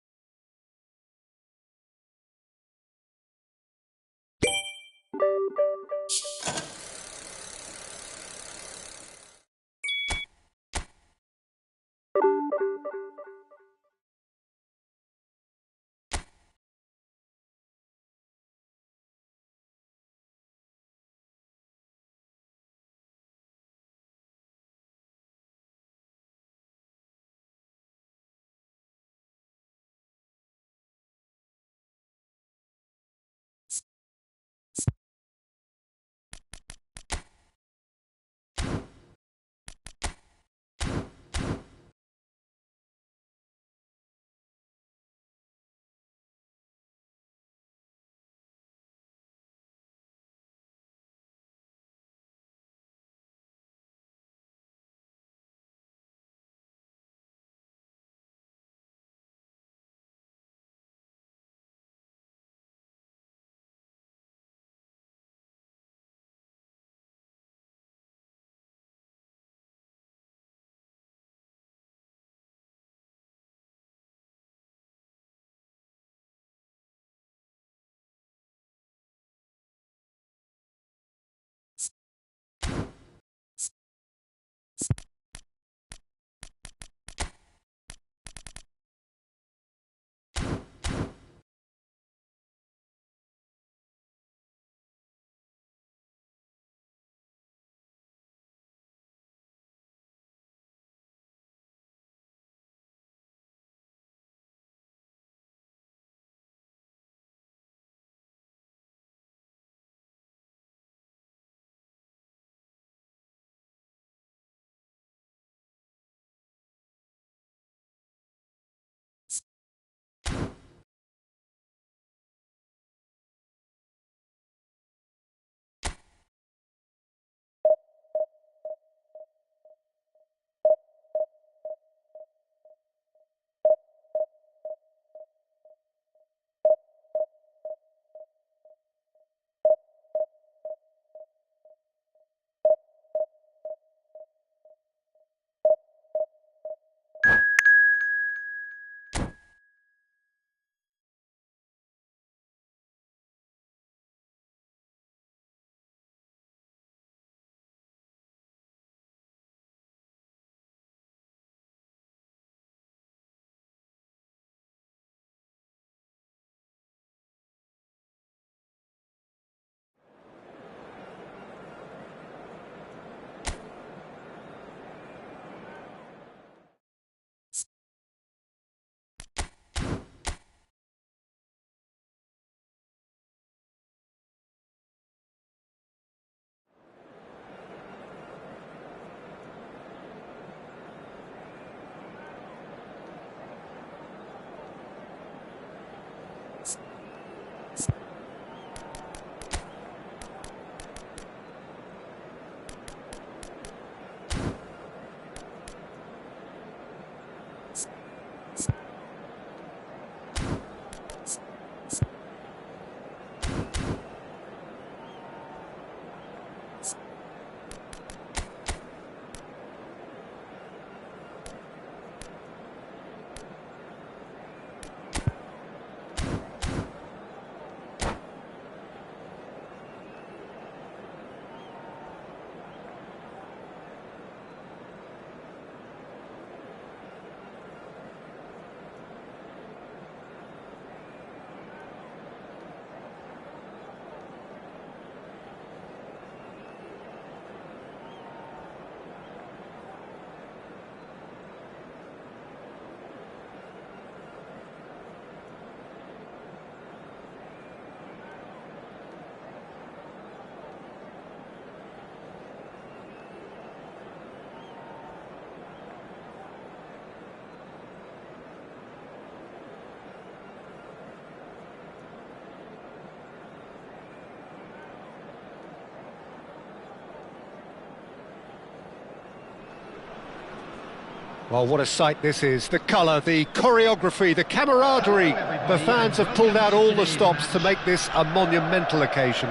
Well, what a sight this is. The colour, the choreography, the camaraderie. The fans have pulled out all the stops to make this a monumental occasion.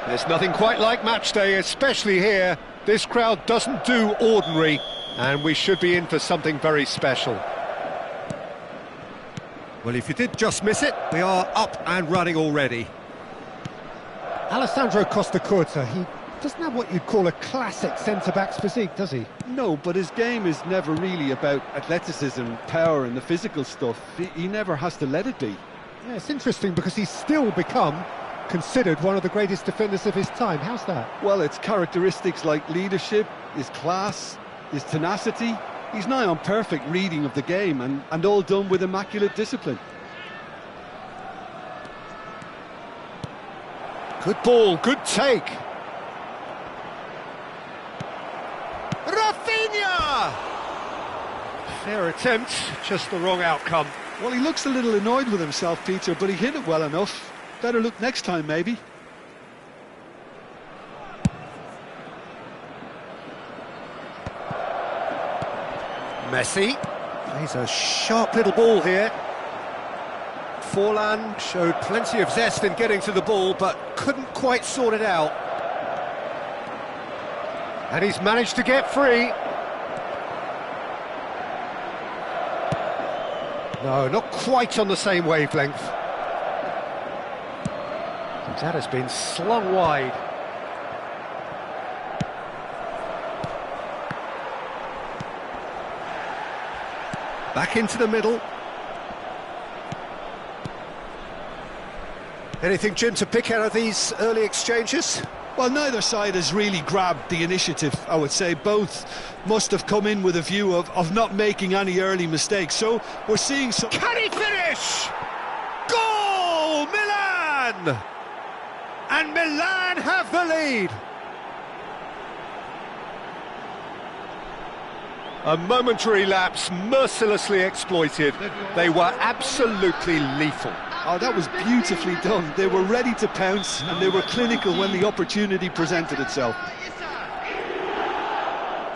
There's nothing quite like match day, especially here. This crowd doesn't do ordinary, and we should be in for something very special. Well, if you did just miss it, we are up and running already. Alessandro Costa Curta, he doesn't have what you'd call a classic centre-back's physique, does he? No, but his game is never really about athleticism, power and the physical stuff. He never has to let it be. Yeah, it's interesting because he's still become considered one of the greatest defenders of his time. How's that? Well, it's characteristics like leadership, his class, his tenacity. He's nigh on perfect reading of the game and all done with immaculate discipline. Good ball, good take. Rafinha! Fair attempt, just the wrong outcome. Well, he looks a little annoyed with himself, Peter, but he hit it well enough. Better look next time, maybe. Messi plays a sharp little ball here. Forlan showed plenty of zest in getting to the ball, but couldn't quite sort it out. And he's managed to get free. No, not quite on the same wavelength. That has been slung wide. Back into the middle. Anything, Jim, to pick out of these early exchanges? Well, neither side has really grabbed the initiative, I would say. Both must have come in with a view of not making any early mistakes. So we're seeing some... Can he finish? Goal! Milan! And Milan have the lead. A momentary lapse mercilessly exploited. They were absolutely lethal. Oh, that was beautifully done. They were ready to pounce and they were clinical when the opportunity presented itself.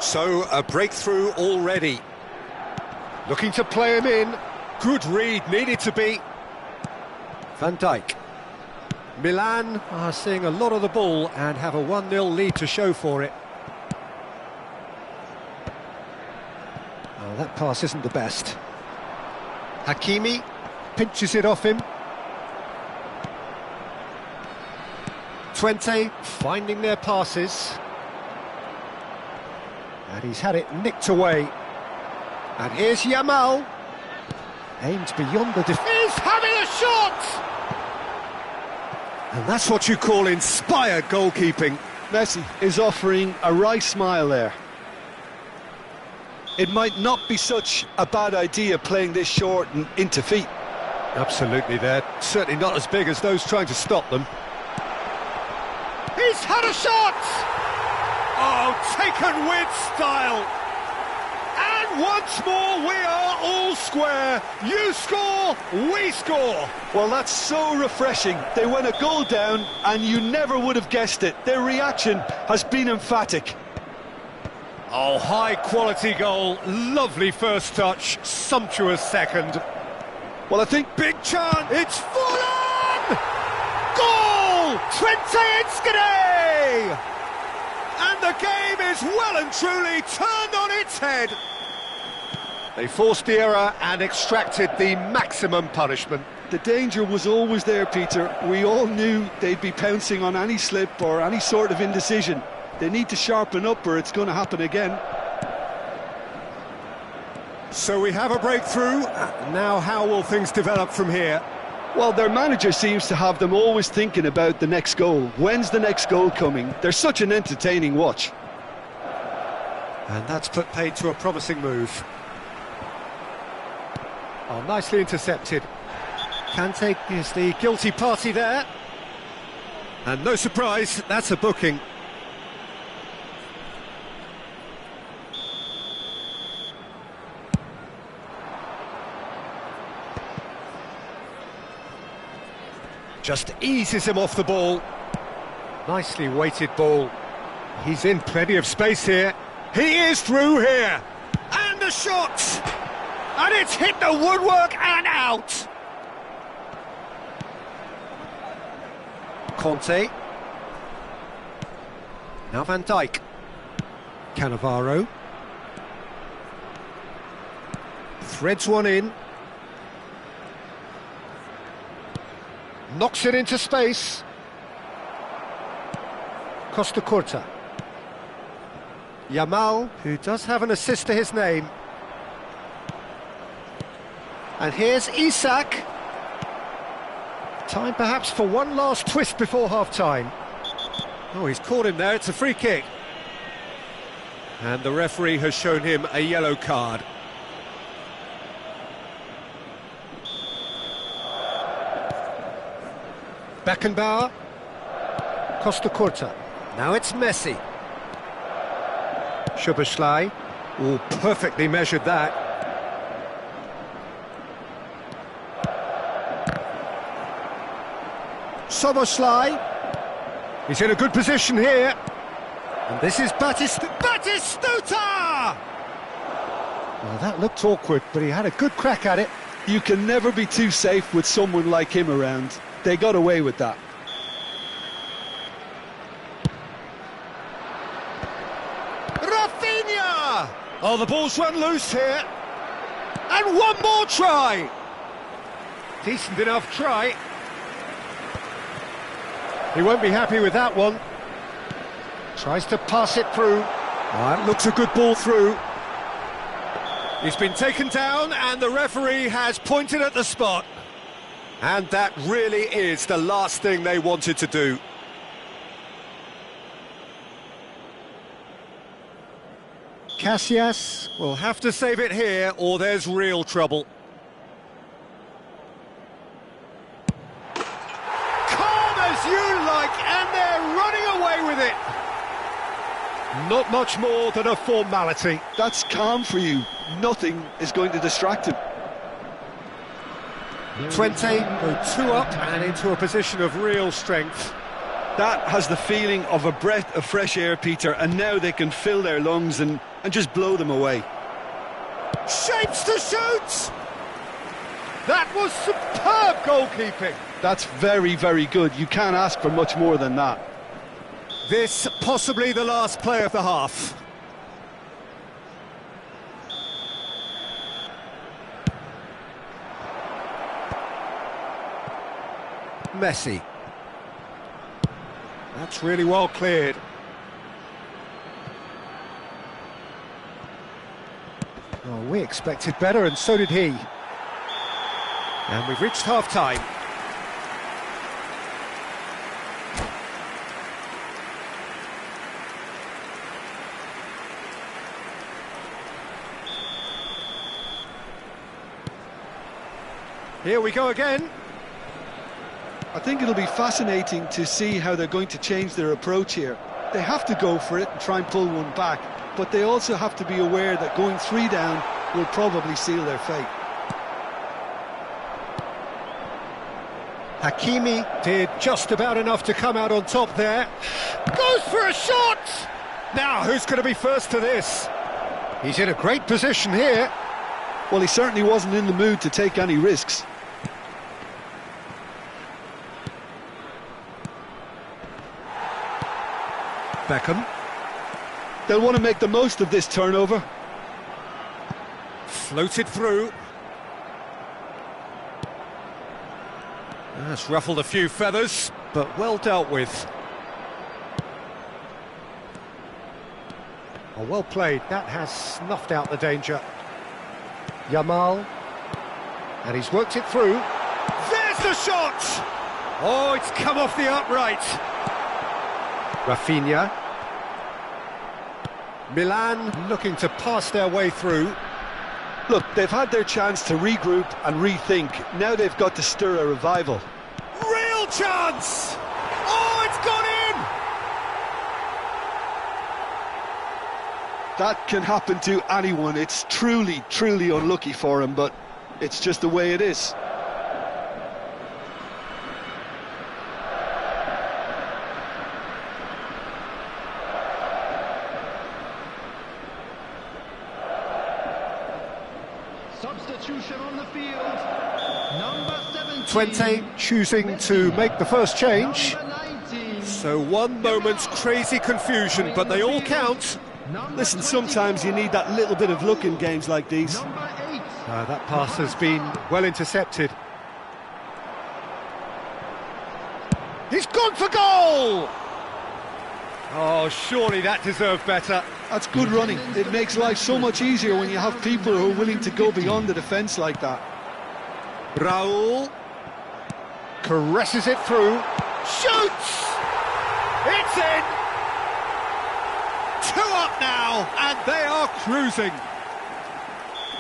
So, a breakthrough already. Looking to play him in. Good read, needed to be. Van Dijk. Milan are seeing a lot of the ball and have a 1-0 lead to show for it. Oh, that pass isn't the best. Hakimi pinches it off him. Twente finding their passes. And he's had it nicked away. And here's Yamal. Aimed beyond the defence. He's having a shot! And that's what you call inspired goalkeeping. Messi is offering a wry smile there. It might not be such a bad idea playing this short and into feet. Absolutely, they're certainly not as big as those trying to stop them. He's had a shot! Oh, taken with style. And once more we are all square. You score, we score. Well, that's so refreshing. They went a goal down and you never would have guessed it. Their reaction has been emphatic. Oh, high-quality goal, lovely first touch, sumptuous second. Well, I think... Big chance, it's Forlan! Goal! Twente Inskade! And the game is well and truly turned on its head. They forced the error and extracted the maximum punishment. The danger was always there, Peter. We all knew they'd be pouncing on any slip or any sort of indecision. They need to sharpen up or it's going to happen again. So we have a breakthrough. Now how will things develop from here? Well, their manager seems to have them always thinking about the next goal. When's the next goal coming? They're such an entertaining watch. And that's put paid to a promising move. Oh, nicely intercepted. Kante is the guilty party there. And no surprise, that's a booking. Just eases him off the ball. Nicely weighted ball. He's in plenty of space here. He is through here. And the shot! And it's hit the woodwork and out. Conte. Now Van Dijk. Cannavaro. Threads one in. Knocks it into space. Costa Curta. Yamal, who does have an assist to his name. And here's Isak. Time perhaps for one last twist before half-time. Oh, he's caught him there, it's a free kick. And the referee has shown him a yellow card. Beckenbauer. Costa Curta. Now it's Messi. Szoboszlai. Oh, perfectly measured that. Szoboszlai. He's in a good position here. And this is Batistuta! Well, that looked awkward, but he had a good crack at it. You can never be too safe with someone like him around. They got away with that. Rafinha! Oh, the ball's run loose here. And one more try. Decent enough try. He won't be happy with that one. Tries to pass it through. That looks a good ball through. He's been taken down and the referee has pointed at the spot. And that really is the last thing they wanted to do. Casillas will have to save it here or there's real trouble. Calm as you like, and they're running away with it. Not much more than a formality. That's calm for you. Nothing is going to distract him. Twente go 2 up and into a position of real strength. That has the feeling of a breath of fresh air, Peter, and now they can fill their lungs and just blow them away. Shapes to shoot! That was superb goalkeeping. That's very, very good. You can't ask for much more than that. This possibly the last play of the half. Messi. That's really well cleared. Oh, we expected better, and so did he. And we've reached half-time. Here we go again. I think it'll be fascinating to see how they're going to change their approach here. They have to go for it and try and pull one back, but they also have to be aware that going 3 down will probably seal their fate. Hakimi did just about enough to come out on top there. Goes for a shot! Now, who's going to be first to this? He's in a great position here. Well, he certainly wasn't in the mood to take any risks. Beckham. They'll want to make the most of this turnover. Floated through. That's ruffled a few feathers, but well dealt with. Oh, well played. That has snuffed out the danger. Yamal. And he's worked it through. There's the shot! Oh, it's come off the upright. Rafinha. Milan looking to pass their way through. Look, they've had their chance to regroup and rethink. Now they've got to stir a revival. Real chance! Oh, it's gone in! That can happen to anyone. It's truly, truly unlucky for him, but it's just the way it is. Substitution on the field. Number 17. 20 choosing to make the first change. Number 19. So one moment's crazy confusion, but they all count. Listen, sometimes you need that little bit of luck in games like these. Number 8. That pass has been well intercepted. He's gone for goal! Oh, surely that deserved better. That's good running. It makes life so much easier when you have people who are willing to go beyond the defence like that. Raul Caresses it through. Shoots! It's in! 2 up now, and they are cruising.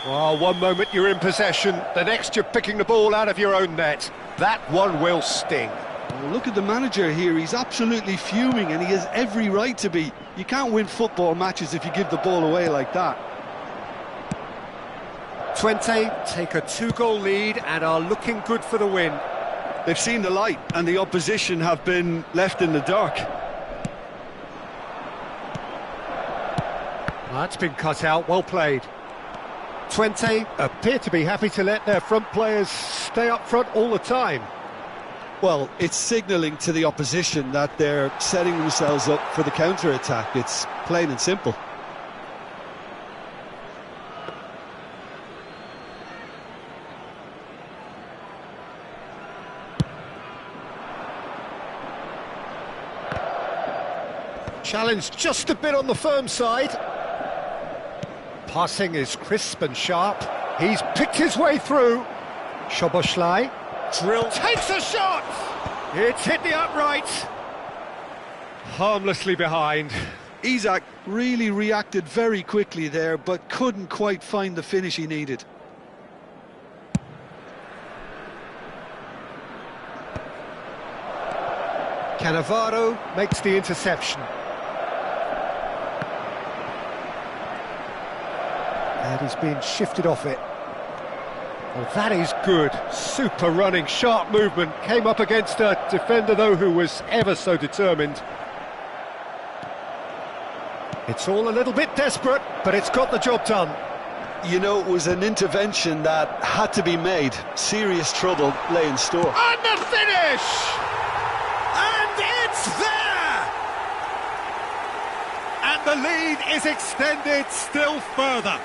Well, one moment you're in possession, the next you're picking the ball out of your own net. That one will sting. Well, look at the manager here. He's absolutely fuming, and he has every right to be. You can't win football matches if you give the ball away like that. 20 take a 2-goal lead and are looking good for the win. They've seen the light, and the opposition have been left in the dark. That's been cut out, well played. 20 appear to be happy to let their front players stay up front all the time. Well, it's signalling to the opposition that they're setting themselves up for the counter-attack. It's plain and simple. Challenge just a bit on the firm side. Passing is crisp and sharp. He's picked his way through. Szoboszlai. Drill takes a shot! It's hit the upright. Harmlessly behind. Isak really reacted very quickly there, but couldn't quite find the finish he needed. Cannavaro makes the interception. And he's been shifted off it. Well, that is good. Super running, sharp movement. Came up against a defender, though, who was ever so determined. It's all a little bit desperate, but it's got the job done. You know, it was an intervention that had to be made. Serious trouble lay in store. And the finish! And it's there! And the lead is extended still further.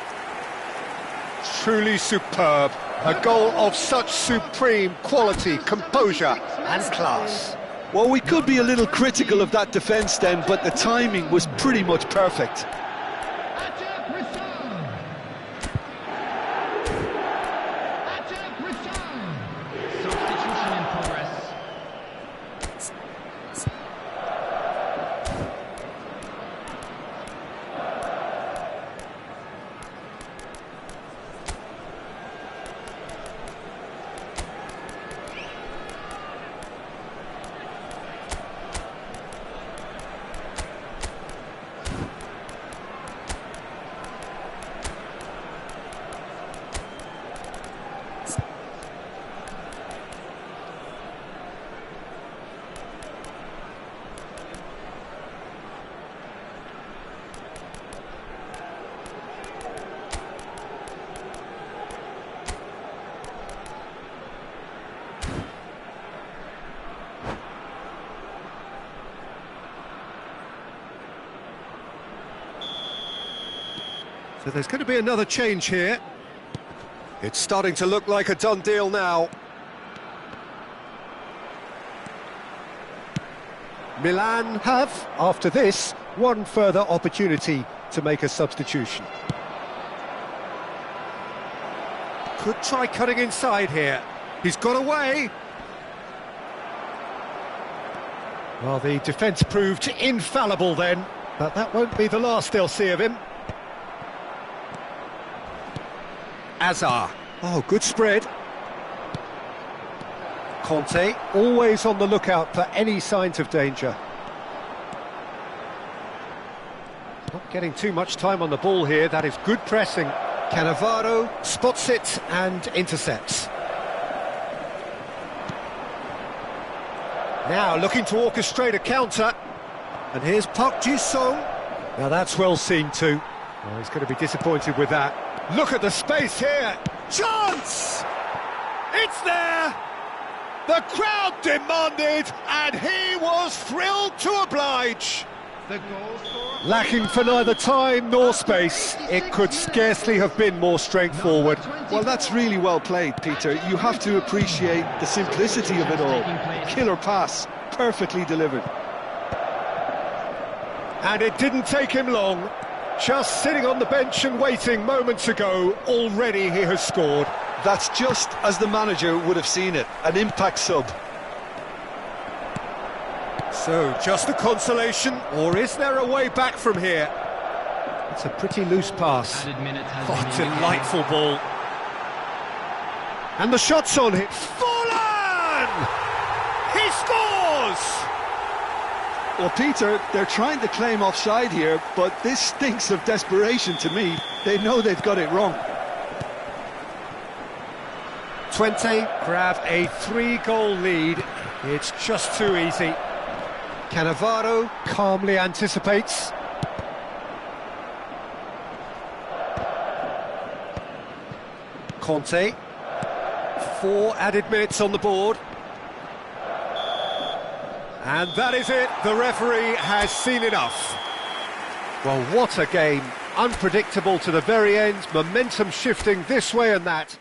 Truly superb. A goal of such supreme quality, composure and class. Well, we could be a little critical of that defence then, but the timing was pretty much perfect. Attack return. Attack return. Substitution in progress. So there's going to be another change here. It's starting to look like a done deal now. Milan have, after this, one further opportunity to make a substitution. Could try cutting inside here. He's got away. Well, the defence proved infallible then, but that won't be the last they'll see of him. Azar. Oh, good spread. Conte, always on the lookout for any signs of danger. Not getting too much time on the ball here, that is good pressing. Cannavaro spots it and intercepts. Now looking to orchestrate a counter. And here's Park Ji-sung. Now that's well seen too. Oh, he's going to be disappointed with that. Look at the space here. Chance! It's there! The crowd demanded, and he was thrilled to oblige. The goal scorer. Lacking for neither time nor space, it could scarcely have been more straightforward. Well, that's really well played, Peter. You have to appreciate the simplicity of it all. Killer pass, perfectly delivered. And it didn't take him long. Just sitting on the bench and waiting moments ago, already he has scored. That's just as the manager would have seen it, an impact sub. So, just a consolation, or is there a way back from here? It's a pretty loose pass. What a delightful ball. And the shot's on it. Fallen! He scores! Well, Peter, they're trying to claim offside here, but this stinks of desperation to me. They know they've got it wrong. 20 grab a 3-goal lead. It's just too easy. Cannavaro calmly anticipates. Conte. 4 added minutes on the board. And that is it. The referee has seen enough. Well, what a game. Unpredictable to the very end. Momentum shifting this way and that.